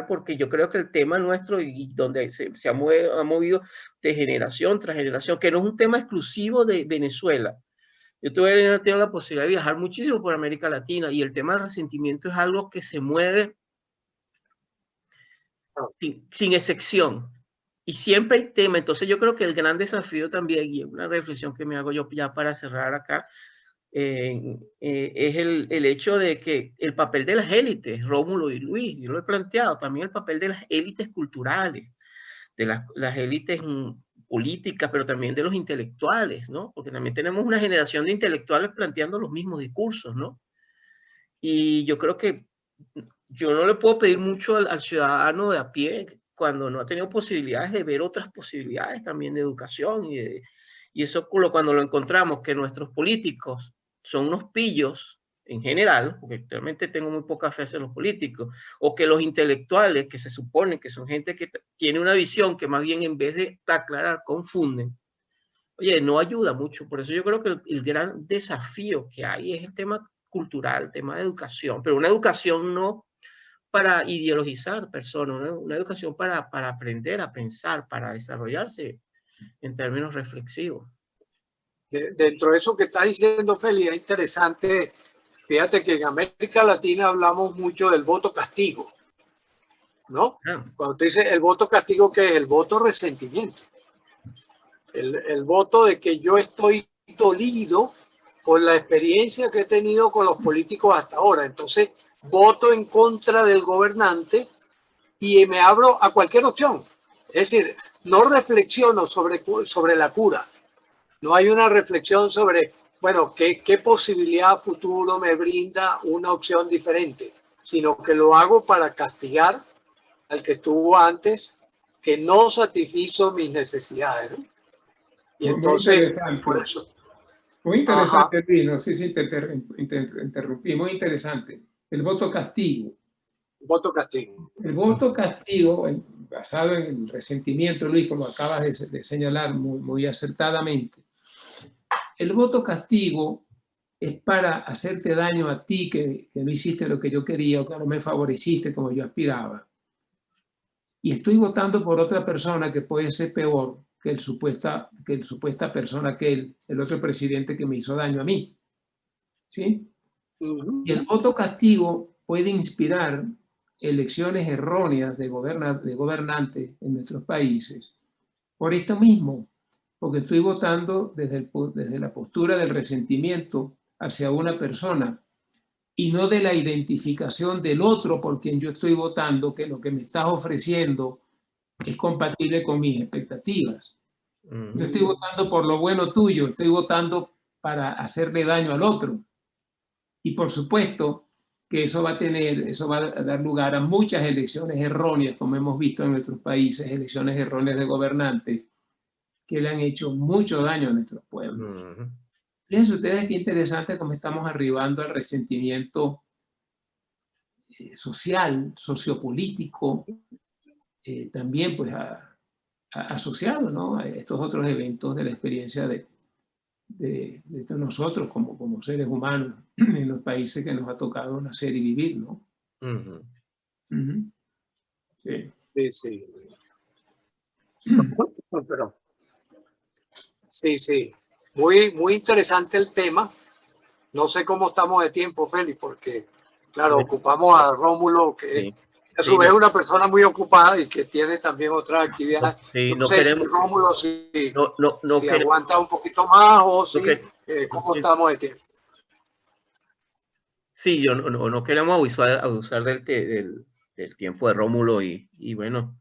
porque yo creo que el tema nuestro y donde se ha movido de generación tras generación, que no es un tema exclusivo de Venezuela. Yo tenido la posibilidad de viajar muchísimo por América Latina, y el tema del resentimiento es algo que se mueve sin excepción. Y siempre hay tema. Entonces yo creo que el gran desafío también, y una reflexión que me hago yo ya para cerrar acá, es el hecho de que el papel de las élites, Rómulo y Luis, yo lo he planteado, también el papel de las élites culturales, de las élites políticas, pero también de los intelectuales, ¿no? Porque también tenemos una generación de intelectuales planteando los mismos discursos, ¿no? Y yo creo que yo no le puedo pedir mucho al ciudadano de a pie cuando no ha tenido posibilidades de ver otras posibilidades también de educación y eso cuando lo encontramos, que nuestros políticos son unos pillos en general, porque realmente tengo muy poca fe en los políticos, o que los intelectuales, que se supone que son gente que tiene una visión que más bien en vez de aclarar, confunden, oye, no ayuda mucho. Por eso yo creo que el gran desafío que hay es el tema cultural, el tema de educación, pero una educación no para ideologizar personas, una educación para aprender a pensar, para desarrollarse en términos reflexivos. Dentro de eso que está diciendo Feli, es interesante, fíjate que en América Latina hablamos mucho del voto castigo, ¿no? Cuando te dice el voto castigo, ¿qué es? El voto resentimiento. El voto de que yo estoy dolido por la experiencia que he tenido con los políticos hasta ahora. Entonces, voto en contra del gobernante y me abro a cualquier opción. Es decir, no reflexiono sobre la cura. No hay una reflexión sobre, bueno, qué posibilidad futuro me brinda una opción diferente, sino que lo hago para castigar al que estuvo antes, que no satisfizo mis necesidades, ¿no? Y entonces, por eso. Muy interesante, Rino. Sí, sí, te interrumpí. Muy interesante. El voto castigo. Voto castigo. El voto castigo, basado en el resentimiento, Luis, como acabas de señalar muy acertadamente. El voto castigo es para hacerte daño a ti, que no hiciste lo que yo quería o que no me favoreciste como yo aspiraba. Y estoy votando por otra persona que puede ser peor que el supuesta persona que el otro presidente que me hizo daño a mí. ¿Sí? Y el voto castigo puede inspirar elecciones erróneas de gobernantes en nuestros países. Por esto mismo, porque estoy votando desde la postura del resentimiento hacia una persona y no de la identificación del otro por quien yo estoy votando, que lo que me estás ofreciendo es compatible con mis expectativas. Yo estoy votando por lo bueno tuyo, estoy votando para hacerle daño al otro. Y por supuesto que eso va a dar lugar a muchas elecciones erróneas, como hemos visto en nuestros países, elecciones erróneas de gobernantes que le han hecho mucho daño a nuestros pueblos. Fíjense ustedes qué interesante cómo estamos arribando al resentimiento social, sociopolítico, también pues asociado, ¿no?, a estos otros eventos de la experiencia de nosotros como seres humanos en los países que nos ha tocado nacer y vivir, ¿no? Sí. Sí, sí. Pero, sí, sí. Muy interesante el tema. No sé cómo estamos de tiempo, Félix, porque, claro, ocupamos a Rómulo, que a su vez es una persona muy ocupada y que tiene también otras actividades. No sé queremos, si Rómulo si queremos, aguanta un poquito más o si, ¿cómo estamos de tiempo? Sí, yo no queremos abusar del tiempo de Rómulo y bueno,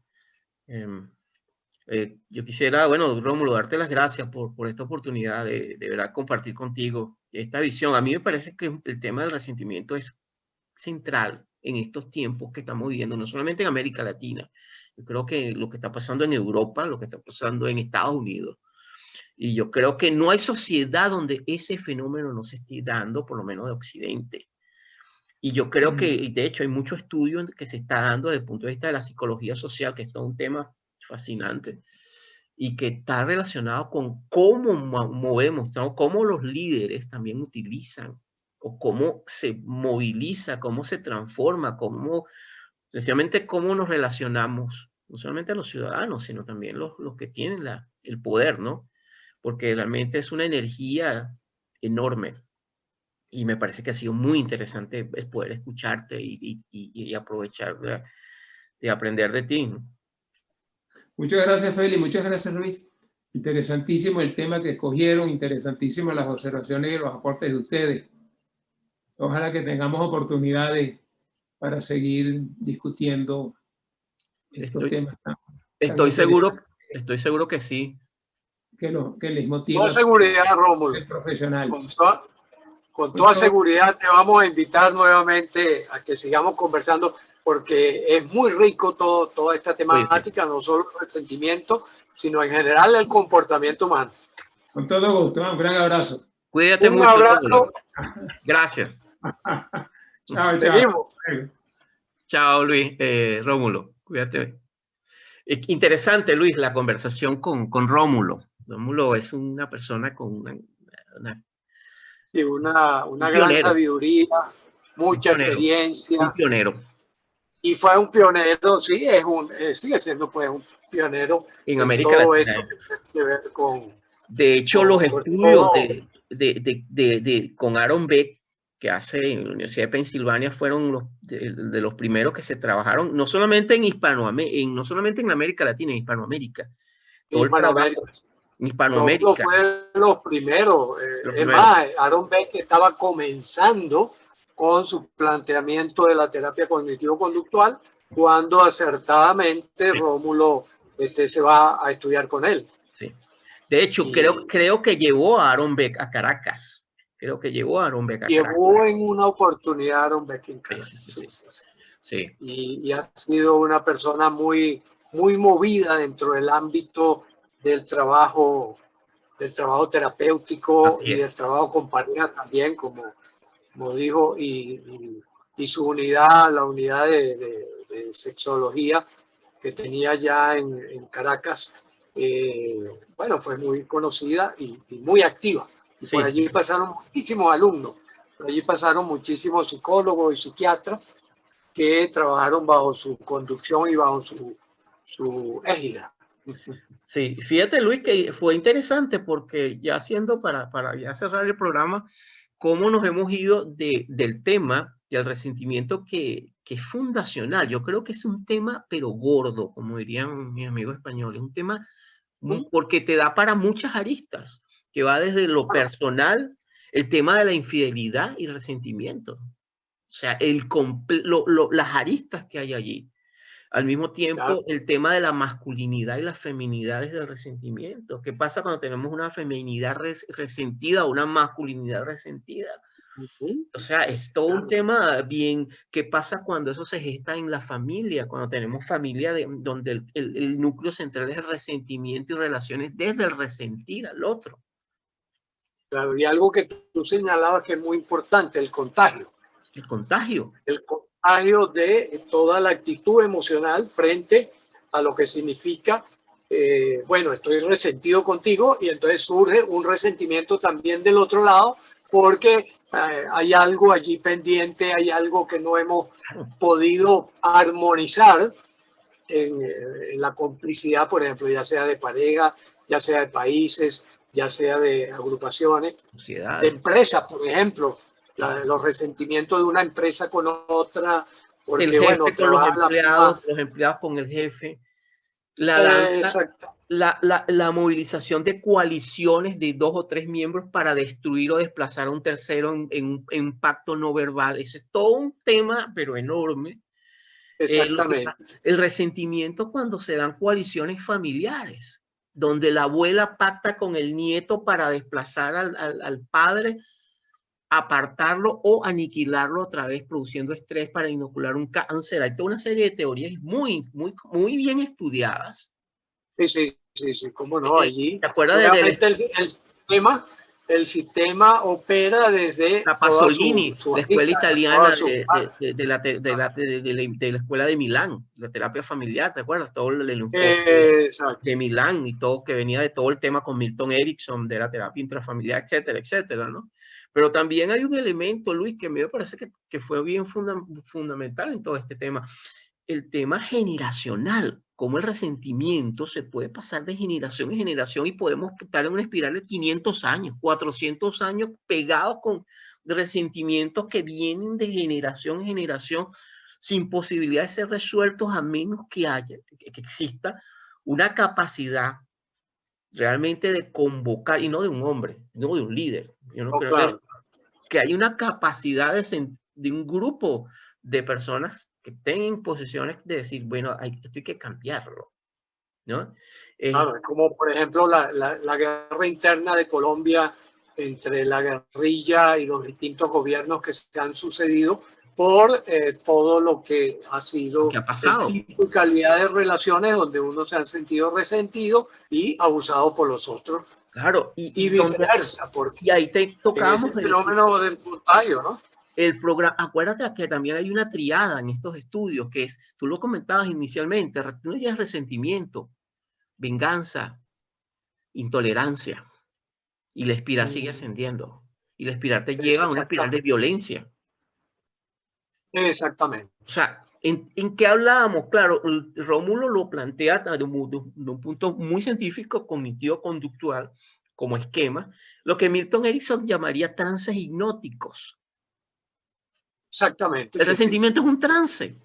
yo quisiera, bueno, Rómulo, darte las gracias por esta oportunidad de verdad compartir contigo esta visión. A mí me parece que el tema del resentimiento es central en estos tiempos que estamos viviendo, no solamente en América Latina. Yo creo que lo que está pasando en Europa, lo que está pasando en Estados Unidos, y yo creo que no hay sociedad donde ese fenómeno no se esté dando, por lo menos de Occidente. Y yo creo que, y de hecho, hay mucho estudio que se está dando desde el punto de vista de la psicología social, que es todo un tema fascinante y que está relacionado con cómo movemos, ¿no?, cómo los líderes también utilizan o cómo se moviliza, cómo se transforma, cómo, sencillamente cómo nos relacionamos, no solamente los ciudadanos, sino también los que tienen el poder, ¿no? Porque realmente es una energía enorme. Y me parece que ha sido muy interesante el poder escucharte y aprovechar de aprender de ti. Muchas gracias, Feli. Muchas gracias, Luis. Interesantísimo el tema que escogieron, interesantísimas las observaciones y los aportes de ustedes. Ojalá que tengamos oportunidades para seguir discutiendo estos temas tan Estoy seguro que sí. que les motiva. Con seguridad, Rómulo. El profesional. Con toda seguridad te vamos a invitar nuevamente a que sigamos conversando, porque es muy rico toda esta temática, no solo el resentimiento, sino en general el comportamiento humano. Con todo gusto, un gran abrazo. Cuídate mucho. Un abrazo. Gracias. Chao, Seguimos. Chao, Luis. Rómulo, cuídate. Interesante, Luis, la conversación con Rómulo. Rómulo es una persona con una gran sabiduría, mucha experiencia. Un pionero. Y fue un pionero, sí, sigue siendo pues un pionero en América todo Latina. Esto que tiene que ver con, de hecho, los estudios con Aaron Beck que hace en la Universidad de Pensilvania fueron de los primeros que se trabajaron, no solamente en no solamente en América Latina, en Hispanoamérica. Todo Hispanoamérica. En Hispanoamérica. Fue los primeros. Es más, Aaron Beck estaba comenzando con su planteamiento de la terapia cognitivo-conductual cuando acertadamente Rómulo se va a estudiar con él. Sí. De hecho, creo que llevó a Aaron Beck a Caracas. Llevó en una oportunidad a Aaron Beck en Caracas. Sí. Y ha sido una persona muy, muy movida dentro del ámbito del trabajo terapéutico y del trabajo con pareja también, como dijo, y su unidad, la unidad de sexología que tenía ya en Caracas, bueno, fue muy conocida y muy activa. Y por allí pasaron muchísimos alumnos, por allí pasaron muchísimos psicólogos y psiquiatras que trabajaron bajo su conducción y bajo su égida. Sí, fíjate, Luis, que fue interesante porque ya haciendo para ya cerrar el programa, cómo nos hemos ido del tema del resentimiento que es fundacional. Yo creo que es un tema, pero gordo, como dirían mis amigos españoles, un tema porque te da para muchas aristas, que va desde lo personal, el tema de la infidelidad y resentimiento. O sea, las aristas que hay allí. Al mismo tiempo, el tema de la masculinidad y las feminidades del resentimiento. ¿Qué pasa cuando tenemos una feminidad resentida o una masculinidad resentida? O sea, es todo un tema bien. ¿Qué pasa cuando eso se gesta en la familia? Cuando tenemos familia donde el núcleo central es el resentimiento y relaciones desde el resentir al otro. Claro, y algo que tú señalabas que es muy importante, el contagio. El contagio. El contagio de toda la actitud emocional frente a lo que significa, bueno, estoy resentido contigo, y entonces surge un resentimiento también del otro lado porque hay algo allí pendiente, hay algo que no hemos podido armonizar en la complicidad, por ejemplo, ya sea de pareja, ya sea de países, ya sea de agrupaciones, sociedad, de empresas, por ejemplo. Los resentimientos de una empresa con otra, porque el jefe bueno, con los empleados con el jefe, la movilización de coaliciones de 2 o 3 miembros para destruir o desplazar a un tercero en un pacto no verbal. Ese es todo un tema, pero enorme. Exactamente. El resentimiento cuando se dan coaliciones familiares, donde la abuela pacta con el nieto para desplazar al padre, apartarlo o aniquilarlo otra vez, produciendo estrés para inocular un cáncer. Hay toda una serie de teorías muy bien estudiadas. Sí, cómo no, allí. ¿Te acuerdas el sistema opera desde la Pasolini, la escuela italiana de la escuela de Milán, la terapia familiar? ¿Te acuerdas? Todo el enfoque de Milán y todo que venía de todo el tema con Milton Erickson, de la terapia intrafamiliar, etcétera, etcétera, ¿no? Pero también hay un elemento, Luis, que me parece que fue bien fundamental en todo este tema. El tema generacional, cómo el resentimiento se puede pasar de generación en generación y podemos estar en una espiral de 500 años, 400 años pegados con resentimientos que vienen de generación en generación sin posibilidad de ser resueltos, a menos que exista una capacidad realmente de convocar, y no de un hombre, no de un líder. Yo no creo claro. que hay una capacidad de un grupo de personas que estén en posiciones de decir, bueno, esto hay que cambiarlo, ¿no? Claro, es como por ejemplo la guerra interna de Colombia entre la guerrilla y los distintos gobiernos que se han sucedido por todo lo que ha sido ¿Qué ha pasado? el tipo y calidad de relaciones donde uno se ha sentido resentido y abusado por los otros. Claro, Y viceversa, porque y ahí te en tocamos ese fenómeno del contagio, ¿no? el programa. Acuérdate que también hay una triada en estos estudios, que es, tú lo comentabas inicialmente, no ya es resentimiento, venganza, intolerancia, y la espiral sigue ascendiendo, y la espiral te lleva a una espiral de violencia. Exactamente. O sea, ¿en qué hablábamos? Claro, Rómulo lo plantea de un punto muy científico, cognitivo-conductual, como esquema, lo que Milton Erickson llamaría trances hipnóticos. Exactamente. El resentimiento es un trance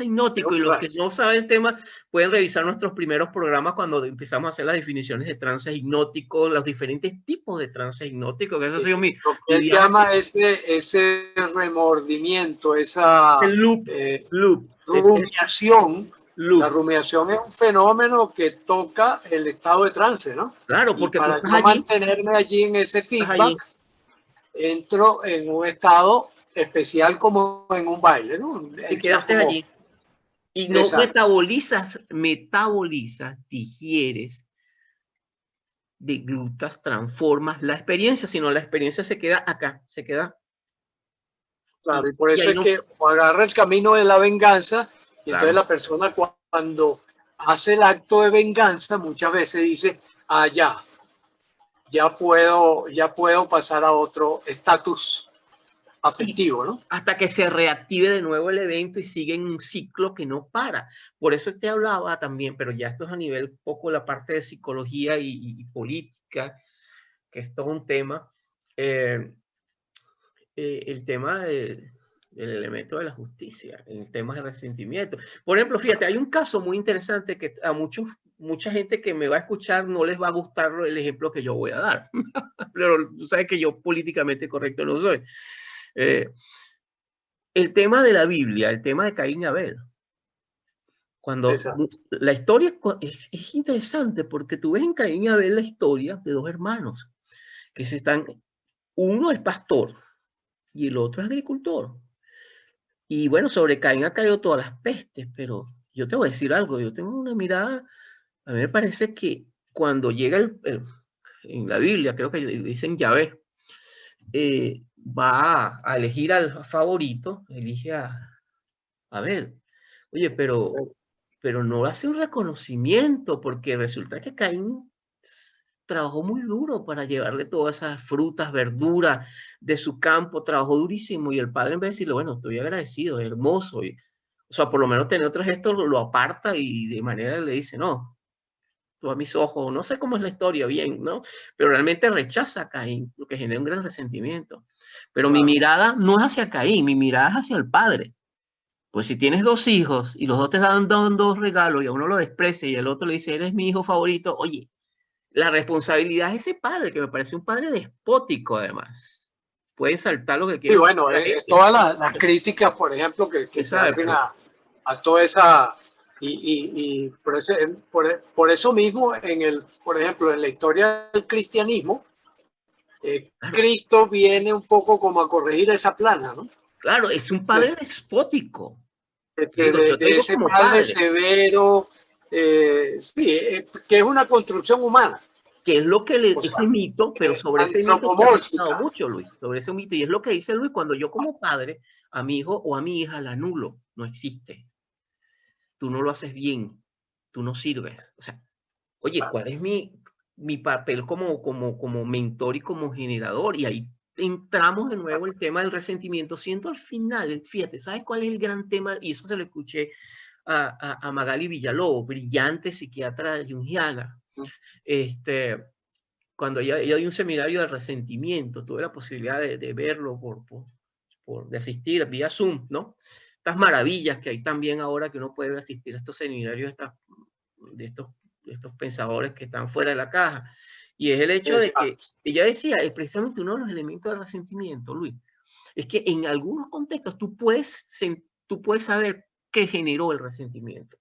hipnótico, y los que no saben el tema pueden revisar nuestros primeros programas cuando empezamos a hacer las definiciones de trances hipnóticos, los diferentes tipos de trances hipnóticos, que eso ha sido mi él llama ese remordimiento, esa rumiación. La rumiación es un fenómeno que toca el estado de trance, ¿no? Claro, y porque para yo mantenerme allí en ese feedback, entro en un estado especial como en un baile, ¿no? Te quedaste allí. Y no metabolizas, digieres, deglutas, transformas la experiencia, sino la experiencia se queda acá, se queda. Claro, y por eso es que agarra el camino de la venganza, y entonces la persona cuando hace el acto de venganza muchas veces dice, ya puedo pasar a otro estatus afectivo, ¿no? Hasta que se reactive de nuevo el evento y sigue en un ciclo que no para. Por eso te hablaba también, pero ya esto es a nivel poco la parte de psicología y política, que es todo un tema. El tema del elemento de la justicia, el tema de resentimiento. Por ejemplo, fíjate, hay un caso muy interesante que a mucha gente que me va a escuchar no les va a gustar el ejemplo que yo voy a dar. Pero tú sabes que yo políticamente correcto no soy. El tema de la Biblia, el tema de Caín y Abel. Cuando la historia es interesante porque tú ves en Caín y Abel la historia de dos hermanos que uno es pastor y el otro es agricultor. Y bueno, sobre Caín ha caído todas las pestes, pero yo te voy a decir algo, yo tengo una mirada, a mí me parece que cuando llega en la Biblia, creo que dicen Yahvé, va a elegir al favorito, elige a Abel. Oye, pero no hace un reconocimiento, porque resulta que Caín trabajó muy duro para llevarle todas esas frutas, verduras de su campo, trabajó durísimo, y el padre, en vez de decirle, bueno, estoy agradecido, hermoso, o sea, por lo menos tener otro gesto, lo aparta y de manera le dice, no, tú a mis ojos, no sé cómo es la historia bien, ¿no? Pero realmente rechaza a Caín, lo que genera un gran resentimiento. Pero mi mirada no es hacia Caín, mi mirada es hacia el padre. Pues si tienes dos hijos y los dos te dan dos regalos y a uno lo desprecia y el otro le dice, eres mi hijo favorito, oye, la responsabilidad es ese padre, que me parece un padre despótico además. Pueden saltar lo que quieran. Y bueno, todas las críticas, por ejemplo, que se hacen a toda esa... Y por eso mismo, por ejemplo, en la historia del cristianismo, Cristo viene un poco como a corregir esa plana, ¿no? Claro, es un padre despótico. De ese padre severo, sí, que es una construcción humana. Que es lo que ese mito, pero sobre ese mito se ha pensado mucho, Luis, sobre ese mito, y es lo que dice Luis, cuando yo como padre a mi hijo o a mi hija la anulo, no existe. Tú no lo haces bien, tú no sirves. O sea, oye, ¿cuál es mi papel como mentor y como generador? Y ahí entramos de nuevo el tema del resentimiento, siendo al final, fíjate, ¿sabes cuál es el gran tema? Y eso se lo escuché a Magali Villalobos, brillante psiquiatra junguiana. Cuando ella dio un seminario de resentimiento, tuve la posibilidad de verlo, de asistir vía Zoom, ¿no? Estas maravillas que hay también ahora que uno puede asistir a estos seminarios de estos estos pensadores que están fuera de la caja. Y es el hecho de que, ella decía, es precisamente uno de los elementos del resentimiento, Luis, es que en algunos contextos tú puedes saber qué generó el resentimiento.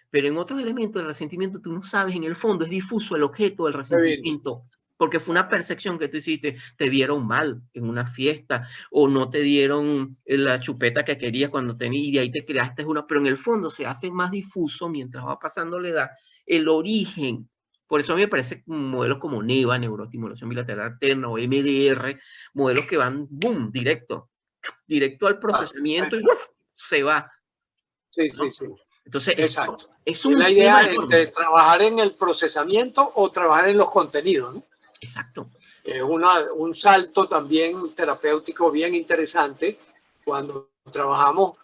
Pero en otros elementos del resentimiento tú no sabes, en el fondo es difuso el objeto del resentimiento, porque fue una percepción que tú hiciste, te vieron mal en una fiesta, o no te dieron la chupeta que querías cuando tenías, y de ahí te creaste una, pero en el fondo se hace más difuso mientras va pasando la edad, el origen. Por eso a mí me parece modelos como NEVA, neuroestimulación bilateral alterna, o MDR, modelos que van, boom, directo al procesamiento y se va. Sí, ¿no? sí, sí. Entonces, exacto. Es un la idea entre trabajar en el procesamiento o trabajar en los contenidos, ¿no? Exacto. Un salto también terapéutico bien interesante cuando trabajamos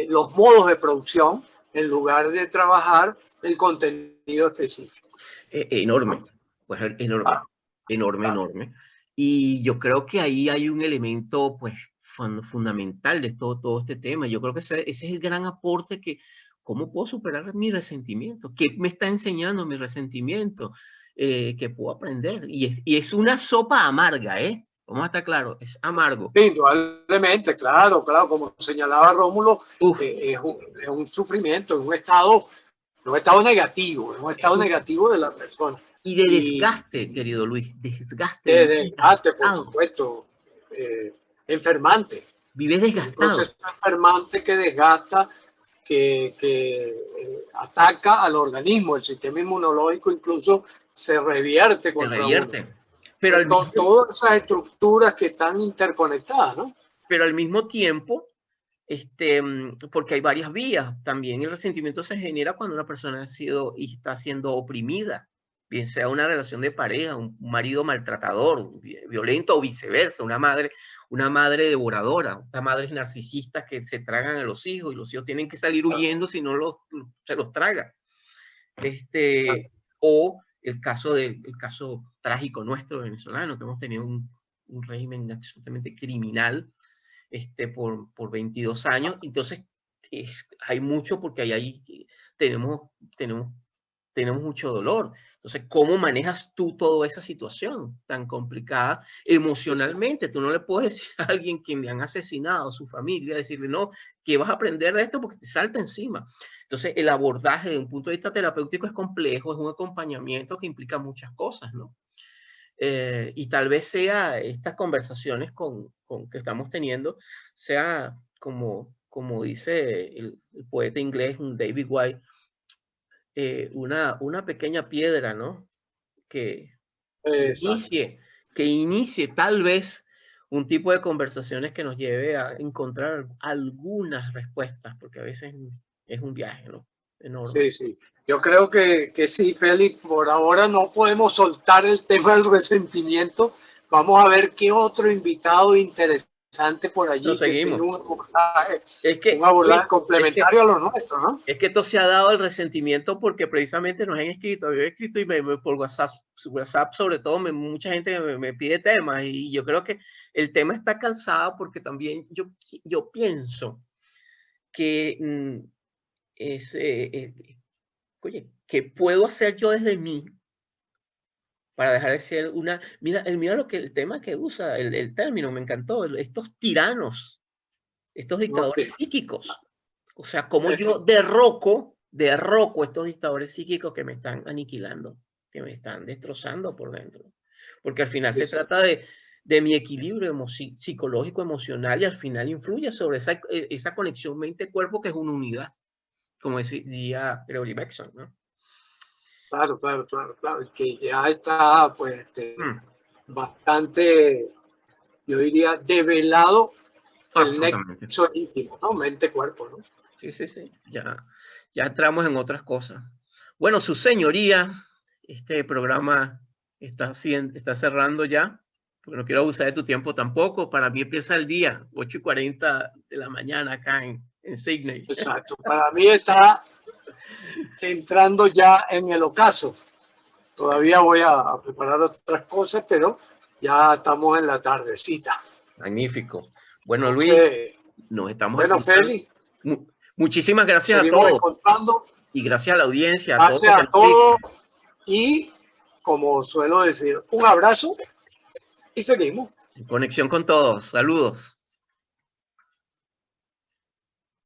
los modos de producción en lugar de trabajar el contenido específico. Enorme, pues enorme, enorme. Y yo creo que ahí hay un elemento pues fundamental de todo este tema. Yo creo que ese es el gran aporte que, ¿cómo puedo superar mi resentimiento? ¿Qué me está enseñando mi resentimiento? Que puedo aprender. Y es una sopa amarga, ¿eh? Vamos a estar claros, es amargo. Sí, indudablemente, claro, como señalaba Rómulo, es un sufrimiento, es un estado negativo, es un estado negativo de la persona. Y de desgaste, querido Luis, desgaste. De desgaste, por supuesto, enfermante. Vives desgastado. Un proceso enfermante que desgasta, que ataca al organismo, el sistema inmunológico incluso se revierte contra uno. Pero todas esas estructuras que están interconectadas, ¿no? Pero al mismo tiempo, porque hay varias vías, también el resentimiento se genera cuando una persona está siendo oprimida, bien sea una relación de pareja, un marido maltratador, violento o viceversa, una madre devoradora, estas madres narcisistas que se tragan a los hijos y los hijos tienen que salir huyendo si no se los traga. O el caso trágico nuestro venezolano, que hemos tenido un régimen absolutamente criminal por 22 años. Entonces, hay mucho porque ahí tenemos mucho dolor. Entonces, ¿cómo manejas tú toda esa situación tan complicada emocionalmente? Tú no le puedes decir a alguien que me han asesinado, a su familia, decirle, no, que vas a aprender de esto porque te salta encima. Entonces, el abordaje de un punto de vista terapéutico es complejo, es un acompañamiento que implica muchas cosas, ¿no? Y tal vez sea estas conversaciones que estamos teniendo, sea como dice el poeta inglés David White, una pequeña piedra, ¿no? Que inicie tal vez un tipo de conversaciones que nos lleve a encontrar algunas respuestas, porque a veces es un viaje, ¿no? Enorme. Sí, sí. Yo creo que sí, Félix, por ahora no podemos soltar el tema del resentimiento. Vamos a ver qué otro invitado interesante por allí que tenga un abordaje complementario a lo nuestro, ¿no? Es que esto se ha dado el resentimiento porque precisamente nos han escrito, yo he escrito y por WhatsApp sobre todo, mucha gente me pide temas y yo creo que el tema está cansado porque también yo pienso que oye, ¿qué puedo hacer yo desde mí para dejar de ser mira el tema que usa, el término, me encantó, estos tiranos, estos dictadores psíquicos. O sea, como yo derroco estos dictadores psíquicos que me están aniquilando, que me están destrozando por dentro. Porque al final se trata de mi equilibrio psicológico, emocional, y al final influye sobre esa conexión mente-cuerpo que es una unidad, como decía Gregory Bateson, ¿no? Claro. Que ya está, pues, bastante, yo diría, develado el nexo íntimo, ¿no? Mente-cuerpo, ¿no? Sí. Ya entramos en otras cosas. Bueno, su señoría, este programa está cerrando ya, porque no quiero abusar de tu tiempo tampoco. Para mí empieza el día, 8:40 de la mañana acá en Sydney. Exacto. Para mí está entrando ya en el ocaso. Todavía voy a preparar otras cosas, pero ya estamos en la tardecita. Magnífico. Bueno, Luis, nos estamos Félix. Muchísimas gracias a todos. Y gracias a la audiencia, Gracias a todos. Y como suelo decir, un abrazo y seguimos. En conexión con todos. Saludos.